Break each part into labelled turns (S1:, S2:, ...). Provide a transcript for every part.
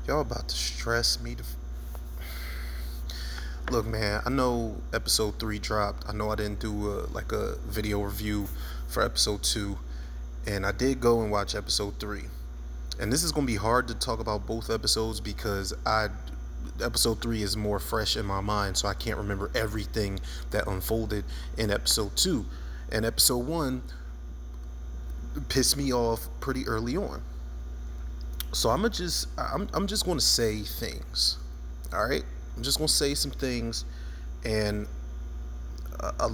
S1: Y'all about to stress me. Look, man. I know episode 3 dropped. I know I didn't do a video review for episode 2, and I did go and watch episode 3. And this is gonna be hard to talk about both episodes because I episode 3 is more fresh in my mind, so I can't remember everything that unfolded in episode 2. And episode 1 pissed me off pretty early on. So I'm just going to say things. All right? I'm just going to say some things, and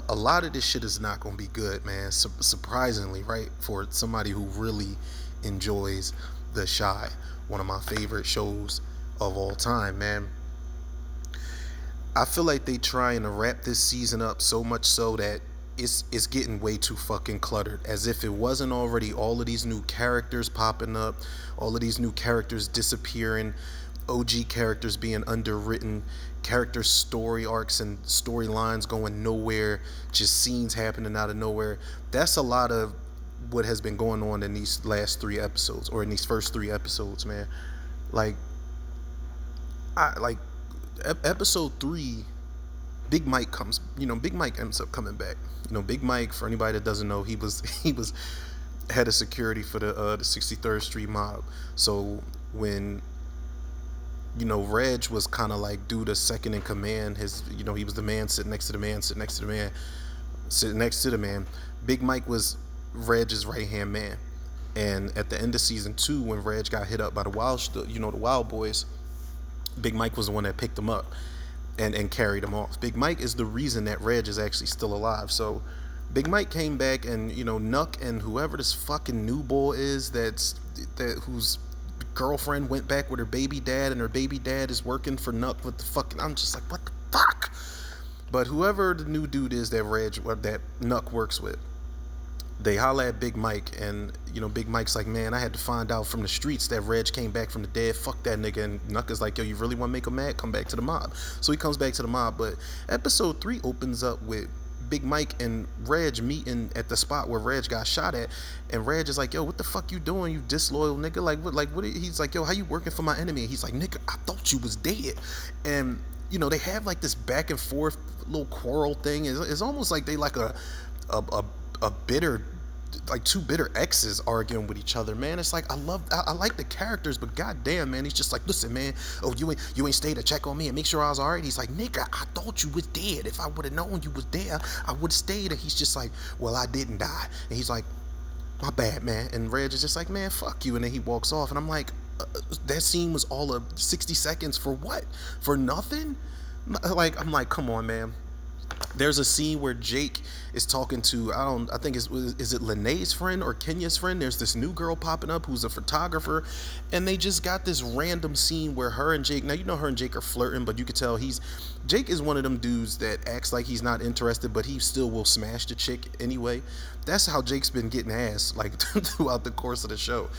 S1: a lot of this shit is not going to be good, man. Surprisingly, right? For somebody who really enjoys The Shy, one of my favorite shows of all time, man. I feel like they trying to wrap this season up so much so that it's getting way too fucking cluttered. As if it wasn't already all of these new characters popping up, all of these new characters disappearing, OG characters being underwritten, character story arcs and storylines going nowhere, just scenes happening out of nowhere. That's a lot of what has been going on in these last 3 episodes, or in these first 3 episodes, man. Like, I like episode 3. Big Mike comes, Big Mike ends up coming back. Big Mike, for anybody that doesn't know, he was he was head of security for the 63rd Street mob. So when Reg was kind of like dude a second in command, he was the man sitting next to the man, sitting next to the man. Big Mike was Reg's right hand man. And at the end of season 2, when Reg got hit up by the Wild Boys, Big Mike was the one that picked him up and carried him off. Big Mike is the reason that Reg is actually still alive. So Big Mike came back, and Nuck and whoever this fucking new boy is whose girlfriend went back with her baby dad, and her baby dad is working for Nuck with the fucking. I'm just like, what the fuck? But whoever the new dude is that Nuck works with, they holla at Big Mike, and Big Mike's like, man, I had to find out from the streets that Reg came back from the dead. Fuck that nigga. And Nuck is like, yo, you really want to make him mad? Come back to the mob. So he comes back to the mob. But episode 3 opens up with Big Mike and Reg meeting at the spot where Reg got shot at, and Reg is like, yo, what the fuck you doing, you disloyal nigga? What he's like, yo, how you working for my enemy? And he's like, nigga, I thought you was dead. And they have like this back and forth little quarrel thing. It's almost like they like a bitter, like two bitter exes arguing with each other, man. It's like, I like the characters, but goddamn, man, he's just like, listen, man, oh, you ain't stayed to check on me and make sure I was alright. He's like, nigga, I thought you was dead. If I would have known you was there, I would have stayed. And he's just like, well, I didn't die. And he's like, my bad, man. And Reg is just like, man, fuck you. And then he walks off, and I'm like, that scene was all of 60 seconds for what? For nothing? Like, I'm like, come on, man. There's a scene where Jake is talking to, I think is it Lene's friend or Kenya's friend? There's this new girl popping up who's a photographer, and they just got this random scene where her and Jake, now her and Jake are flirting, but you could tell Jake is one of them dudes that acts like he's not interested, but he still will smash the chick anyway. That's how Jake's been getting ass like throughout the course of the show.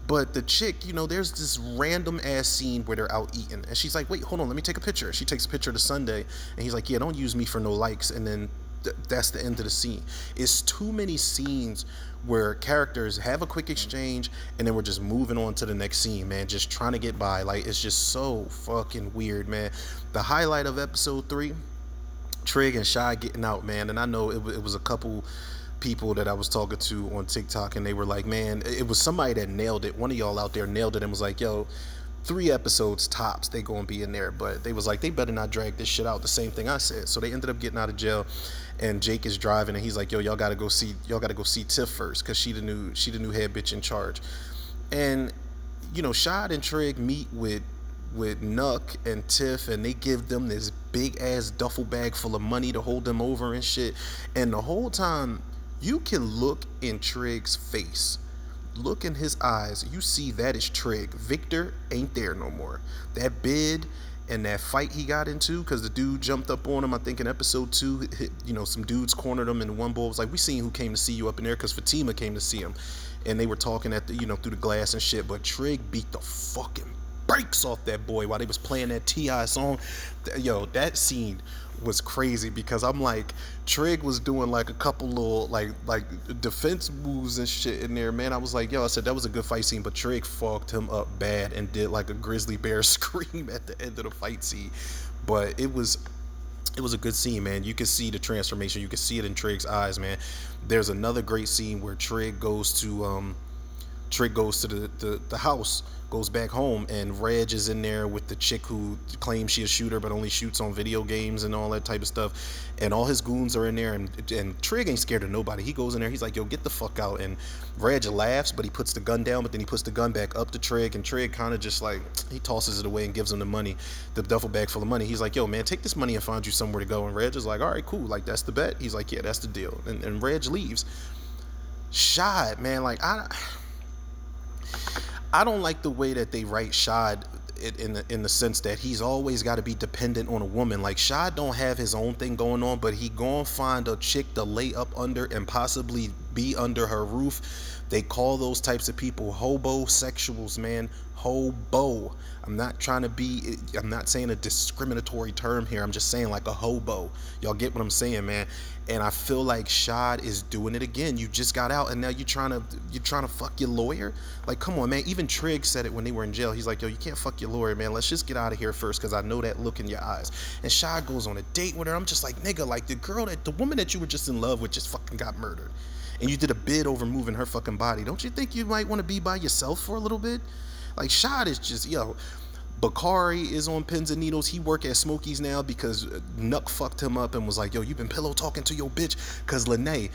S1: But the chick, there's this random ass scene where they're out eating, and she's like, wait, hold on, let me take a picture. She takes a picture of the Sunday, and he's like, yeah, don't use me for no likes. And then that's the end of the scene. It's too many scenes where characters have a quick exchange, and then we're just moving on to the next scene, man, just trying to get by. Like, it's just so fucking weird, man. The highlight of episode 3, Trig and Shy getting out, man. And I know it was a couple people that I was talking to on TikTok, and they were like, man, it was somebody that nailed it. One of y'all out there nailed it and was like, yo, 3 episodes tops, they gonna be in there. But they was like, they better not drag this shit out. The same thing I said. So they ended up getting out of jail, and Jake is driving, and he's like, yo, y'all gotta go see Tiff first, because she the new head bitch in charge. And Shad and Trig meet with Nuck and Tiff, and they give them this big ass duffel bag full of money to hold them over and shit. And the whole time, you can look in Trig's face, look in his eyes, you see that is Trig. Victor ain't there no more. That bid and that fight he got into, because the dude jumped up on him, I think in episode 2, some dudes cornered him, and one boy was like, we seen who came to see you up in there, because Fatima came to see him, and they were talking at the through the glass and shit. But Trig beat the fucking brakes off that boy while they was playing that T.I. song. Yo, that scene was crazy because I'm like, Trig was doing like a couple little like defense moves and shit in there, man. I was like, yo, I said that was a good fight scene, but Trig fucked him up bad and did like a grizzly bear scream at the end of the fight scene. But it was a good scene, man. You can see the transformation. You can see it in Trig's eyes, man. There's another great scene where Trig goes to the house, goes back home, and Reg is in there with the chick who claims she a shooter but only shoots on video games and all that type of stuff. And all his goons are in there, and Trig ain't scared of nobody. He goes in there, he's like, yo, get the fuck out. And Reg laughs, but he puts the gun down, but then he puts the gun back up to Trig, and Trig kind of just like, he tosses it away and gives him the money, the duffel bag full of money. He's like, yo, man, take this money and find you somewhere to go. And Reg is like, all right, cool, like, that's the bet. He's like, yeah, that's the deal. And Reg leaves. Shad, man, like, I don't like the way that they write Shad in the sense that he's always got to be dependent on a woman. Like, Shad don't have his own thing going on, but he gonna find a chick to lay up under and possibly be under her roof. They call those types of people hobosexuals, man. Hobo. I'm not saying a discriminatory term here. I'm just saying like a hobo. Y'all get what I'm saying, man? And I feel like Shad is doing it again. You just got out and now you're trying to fuck your lawyer? Like, come on, man. Even Trig said it when they were in jail. He's like, yo, you can't fuck your lawyer, man. Let's just get out of here first, because I know that look in your eyes. And Shad goes on a date with her. I'm just like, nigga, like, the woman that you were just in love with just fucking got murdered. And you did a bid over moving her fucking body. Don't you think you might want to be by yourself for a little bit? Like, Shad is just, yo. Bakari is on pins and needles. He work at Smokey's now because Nuck fucked him up and was like, yo, you been pillow talking to your bitch. Because Lene,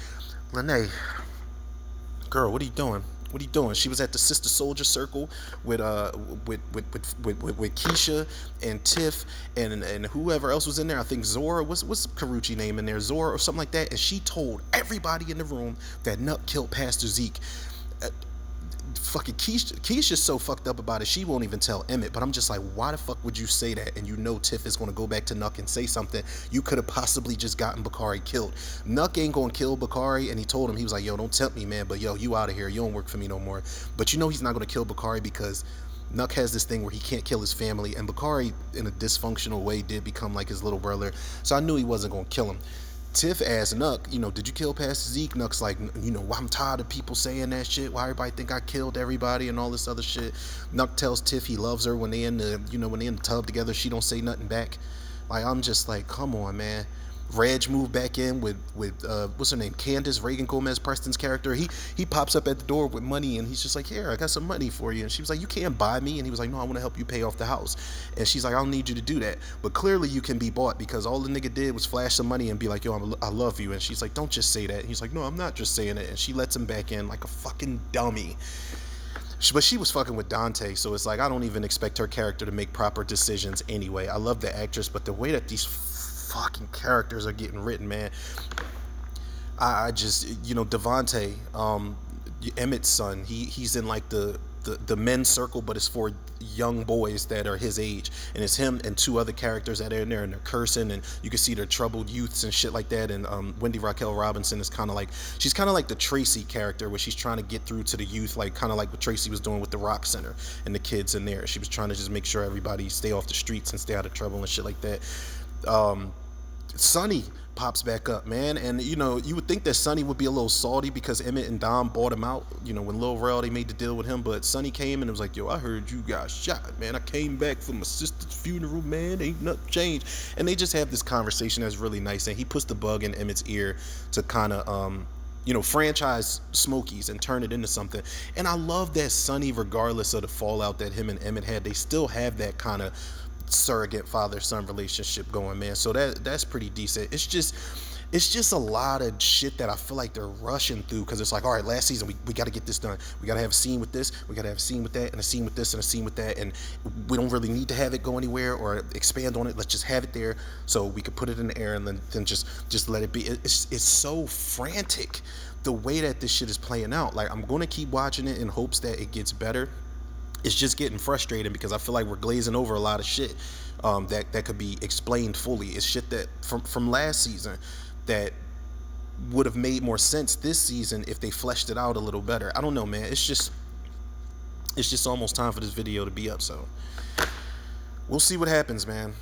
S1: girl, what are you doing? What are you doing? She was at the Sister Soldier Circle with Keisha and Tiff and whoever else was in there. I think Zora, what's Karuchi name in there? Zora or something like that. And she told everybody in the room that Nuck killed Pastor Zeke. Fucking Keisha's so fucked up about it, she won't even tell Emmett. But I'm just like, why the fuck would you say that? And you know Tiff is going to go back to Nuck and say something. You could have possibly just gotten Bakari killed. Nuck ain't going to kill Bakari, and he told him, he was like, yo, don't tempt me, man, but yo, you out of here, you don't work for me no more. But you know he's not going to kill Bakari because Nuck has this thing where he can't kill his family, and Bakari in a dysfunctional way did become like his little brother, so I knew he wasn't going to kill him. Tiff asked Nuck, did you kill Pastor Zeke? Nuck's like, I'm tired of people saying that shit. Why everybody think I killed everybody and all this other shit. Nuck tells Tiff he loves her when they in the, when they in the tub together. She don't say nothing back. Like, I'm just like, come on, man. Reg moved back in with what's her name, Candace, Reagan Gomez Preston's character. He pops up at the door with money, and he's just like, here, I got some money for you. And she was like, you can't buy me. And he was like, no, I want to help you pay off the house. And she's like, I don't need you to do that, but clearly you can be bought, because all the nigga did was flash some money and be like, yo, I love you. And she's like, don't just say that. And he's like, no, I'm not just saying it. And she lets him back in like a fucking dummy. But she was fucking with Dante, so it's like, I don't even expect her character to make proper decisions anyway. I love the actress, but the way that these fucking characters are getting written, man, I just, Devontae, Emmett's son, he's in like the men's circle, but it's for young boys that are his age, and it's him and two other characters that are in there, and they're cursing, and you can see their troubled youths and shit like that. And Wendy Raquel Robinson is kind of like, she's kind of like the Tracy character, where she's trying to get through to the youth, like kind of like what Tracy was doing with the Rock Center and the kids in there. She was trying to just make sure everybody stay off the streets and stay out of trouble and shit like that. Sonny pops back up, man, and you would think that Sonny would be a little salty because Emmett and Dom bought him out, when Lil Rel, they made the deal with him. But Sonny came and it was like, yo, I heard you got shot, man. I came back from my sister's funeral, man. Ain't nothing changed. And they just have this conversation that's really nice, and he puts the bug in Emmett's ear to kind of franchise Smokies and turn it into something. And I love that Sonny, regardless of the fallout that him and Emmett had, they still have that kind of surrogate father-son relationship going, man. So that's pretty decent. It's just a lot of shit that I feel like they're rushing through, because it's like, all right, last season we got to get this done. We got to have a scene with this, we got to have a scene with that, and a scene with this, and a scene with that, and we don't really need to have it go anywhere or expand on it. Let's just have it there so we could put it in the air and then just let it be. It's so frantic the way that this shit is playing out. Like, I'm going to keep watching it in hopes that it gets better. It's just getting frustrating because I feel like we're glazing over a lot of shit that could be explained fully. It's shit that from last season that would have made more sense this season if they fleshed it out a little better. I don't know, man. It's just, it's just almost time for this video to be up. So we'll see what happens, man.